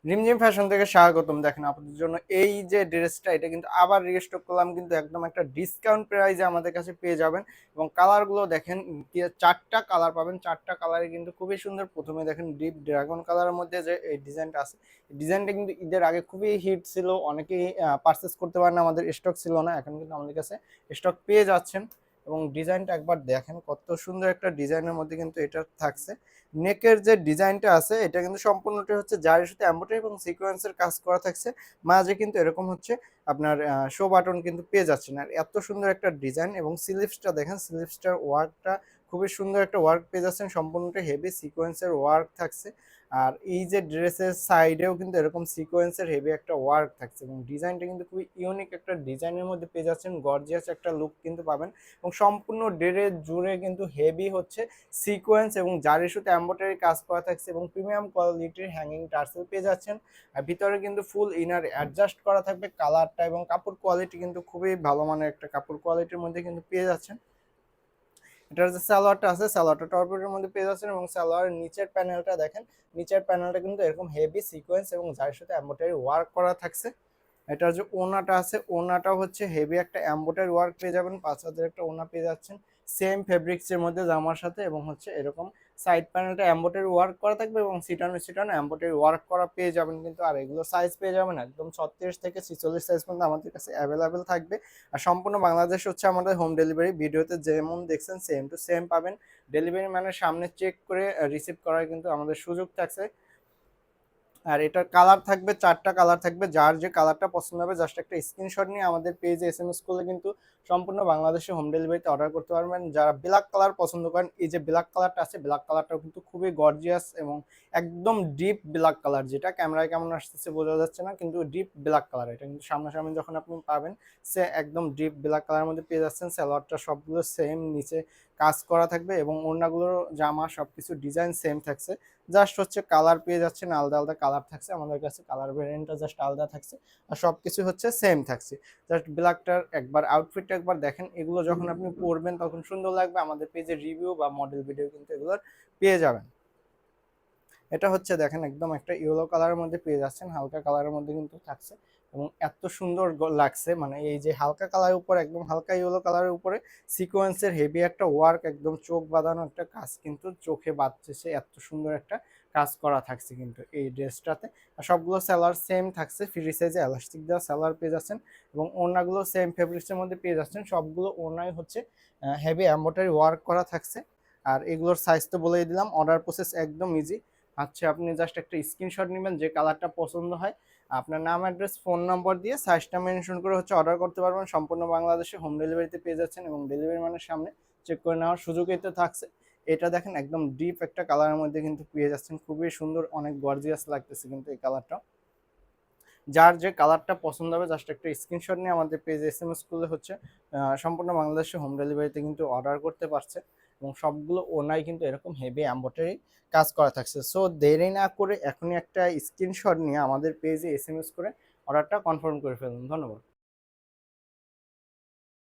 রিমঝিম fashion থেকে স্বাগতম। দেখেন আপনাদের জন্য এই যে ড্রেসটা, এটা কিন্তু আবার রিস্টক করলাম, কিন্তু একদম একটা ডিসকাউন্ট প্রাইসে আমাদের কাছে পেয়ে যাবেন। এবং কালারগুলো দেখেন, 4টা কালার পাবেন। 4টা কালারে কিন্তু খুবই সুন্দর। প্রথমে দেখেন ডিপ ড্রাগন কালারের মধ্যে যে এই ডিজাইনটা আছে, ডিজাইনটা কিন্তু ঈদের আগে খুবই হিট ছিল, অনেকেই পারচেস করতে পারেন, আমাদের স্টক ছিল না। এখন কিন্তু আমাদের কাছে স্টক পেয়ে যাচ্ছেন। এবং ডিজাইনটা একবার দেখেন, কত সুন্দর একটা ডিজাইনের মধ্যে কিন্তু এটা থাকছে। নেকের যে ডিজাইনটা আছে, এটা কিন্তু সম্পূর্ণটা হচ্ছে জারির সাথে এমব্রয়ডারি এবং সিকোয়েন্সের কাজ করা থাকছে। মাঝে কিন্তু এরকম হচ্ছে আপনার শো বাটন কিন্তু পেয়ে যাচ্ছেন। আর এত সুন্দর একটা ডিজাইন, এবং স্লিভসটা দেখেন, স্লিভসটার ওয়ার্কটা খুবই সুন্দর একটা ওয়ার্ক পেয়ে যাচ্ছেন। সম্পূর্ণটা হেভি সিকোয়েন্সের ওয়ার্ক থাকছে। আর এই যে ড্রেসের সাইডেও কিন্তু এরকম সিকোয়েন্সের হেভি একটা ওয়ার্ক থাকছে, এবং ডিজাইনটা কিন্তু খুবই ইউনিক একটা ডিজাইনের মধ্যে পেয়ে যাচ্ছেন। গর্জিয়াস একটা লুক কিন্তু পাবেন। এবং সম্পূর্ণ ড্রেস জুড়ে কিন্তু হেভি হচ্ছে সিকোয়েন্স এবং জারি সুতো এমব্রয়ডারি কাজ করা থাকছে, এবং প্রিমিয়াম কোয়ালিটির হ্যাঙ্গিং টার্সেল পেয়ে যাচ্ছেন। আর ভিতরে কিন্তু ফুল ইনার অ্যাডজাস্ট করা থাকবে। কালারটা এবং কাপড় কোয়ালিটি কিন্তু খুবই ভালো মানের একটা কাপড় কোয়ালিটির মধ্যে কিন্তু পেয়ে যাচ্ছেন। এটার যে সালোয়ারটা আছে, সালোয়ারটা টর্পেডোর মধ্যে পেয়ে যাচ্ছেন। এবং সালোয়ারের নিচের প্যানেলটা দেখেন, নিচের প্যানেলটা কিন্তু এরকম হেভি সিকোয়েন্স এবং জারির সাথে এমব্রয়ডারি ওয়ার্ক করা থাকছে। এটার যে ওনাটা আছে, ওনাটা হচ্ছে হেভি একটা এমব্রয়ডারি ওয়ার্ক পেয়ে যাবেন। 5 হাতের একটা ওনা পেয়ে যাচ্ছেন সেম ফেব্রিক্সের মধ্যে জামার সাথে। এবং হচ্ছে এরকম সাইড প্যানেলটা এমব্রয়ডারি ওয়ার্ক করা থাকবে, এবং সিটানো সিটানো এমব্রয়ডারি ওয়ার্ক করা পেয়ে যাবেন কিন্তু। আর এগুলো সাইজ পেয়ে যাবেন একদম 36 থেকে 46 সাইজ পর্যন্ত আমাদের কাছে অ্যাভেলেবেল থাকবে। আর সম্পূর্ণ বাংলাদেশ হচ্ছে আমাদের হোম ডেলিভারি। ভিডিওতে যেমন দেখছেন সেম টু সেম পাবেন। ডেলিভারি ম্যানের সামনে চেক করে রিসিভ করার কিন্তু আমাদের সুযোগ থাকছে। আর এটার কালার থাকবে, 4টা কালার থাকবে। যার যে কালারটা পছন্দ হবে জাস্ট একটা স্ক্রিনশট নিয়ে আমাদের পেজে এসএমএস করলে কিন্তু সম্পূর্ণ বাংলাদেশে হোম ডেলিভারিতে অর্ডার করতে পারবেন। যারা ব্ল্যাক কালার পছন্দ করেন, এই যে ব্ল্যাক কালারটা আছে, ব্ল্যাক কালারটাও কিন্তু খুবই গর্জিয়াস এবং একদম ডিপ ব্ল্যাক কালার, যেটা ক্যামেরায় কেমন আসতেছে বোঝা যাচ্ছে না, কিন্তু ডিপ ব্ল্যাক কালার। এটা কিন্তু সামনাসামনি যখন আপনি পাবেন, সে একদম ডিপ ব্ল্যাক কালারের মধ্যে পেয়ে যাচ্ছেন। সালোয়ারটা সবগুলো সেম, নিচে কাজ করা থাকবে, এবং ওড়নাগুলোর জামা সবকিছু ডিজাইন সেম থাকছে। জাস্ট হচ্ছে কালার পেয়ে যাচ্ছেন, আলাদা আলাদা কালার থাকছে আমাদের কাছে। কালার ভেরিয়েন্টটা জাস্ট আলাদা থাকছে, আর সবকিছু হচ্ছে সেম থাকছে। জাস্ট ব্ল্যাকটার একবার আউটফিটটা একবার দেখেন। এগুলো যখন আপনি পরবেন তখন সুন্দর লাগবে। আমাদের পেজে রিভিউ বা মডেল ভিডিও কিন্তু এগুলোর পেয়ে যাবেন। এটা হচ্ছে দেখেন, একদম একটা ইয়েলো কালারের মধ্যে পেয়ে যাচ্ছেন, হালকা কালারের মধ্যে কিন্তু থাকছে। এবং এত সুন্দর লাগছে, মানে এই যে হালকা কালারের উপর, একদম হালকা ইয়েলো কালারের উপরে সিকোয়েন্সের হেভি একটা ওয়ার্ক, একদম চোখ বাঁধানো একটা কাজ কিন্তু চোখে বাঁধতেছে। এত সুন্দর একটা কাজ করা থাকছে কিন্তু এই ড্রেসটাতে। আর সবগুলো সালোয়ার সেম থাকছে, ফ্রি সাইজে এলাস্টিক দেওয়া সালোয়ার পেয়ে যাচ্ছেন। এবং ওড়নাগুলো সেম ফেব্রিক্সের মধ্যে পেয়ে যাচ্ছেন। সবগুলো ওড়নাই হচ্ছে হেভি এমব্রয়ডারি ওয়ার্ক করা থাকছে। আর এগুলোর সাইজ তো বলেই দিলাম। অর্ডার প্রসেস একদম ইজি। আচ্ছা, আপনি জাস্ট একটা স্ক্রিনশট নেবেন, যে কালারটা পছন্দ হয় আপনার নাম, অ্যাড্রেস, ফোন নম্বর দিয়ে সাইজটা মেনশন করে হচ্ছে অর্ডার করতে পারবেন। সম্পূর্ণ বাংলাদেশে হোম ডেলিভারিতে পেয়ে যাচ্ছেন, এবং ডেলিভারি মানের সামনে চেক করে নেওয়ার সুযোগ এতে থাকছে। এটা দেখেন, একদম ডিপ একটা কালারের মধ্যে কিন্তু পেয়ে যাচ্ছেন। খুবই সুন্দর, অনেক গর্জিয়াস লাগতেছে কিন্তু এই কালারটা। যার যে কালারটা পছন্দ হবে জাস্ট একটা স্ক্রিনশট নিয়ে আমাদের পেজে এসএমএস করলে হচ্ছে সম্পূর্ণ বাংলাদেশে হোম ডেলিভারিতে কিন্তু অর্ডার করতে পারছে। এবং সবগুলো ওনাই কিন্তু এরকম হেভি এমব্রয়ডারি কাজ করা থাকছে। সো দেরি না করে এখনই একটা স্ক্রিনশট নিয়ে আমাদের পেজে এসএমএস করে অর্ডারটা কনফার্ম করে ফেলুন। ধন্যবাদ।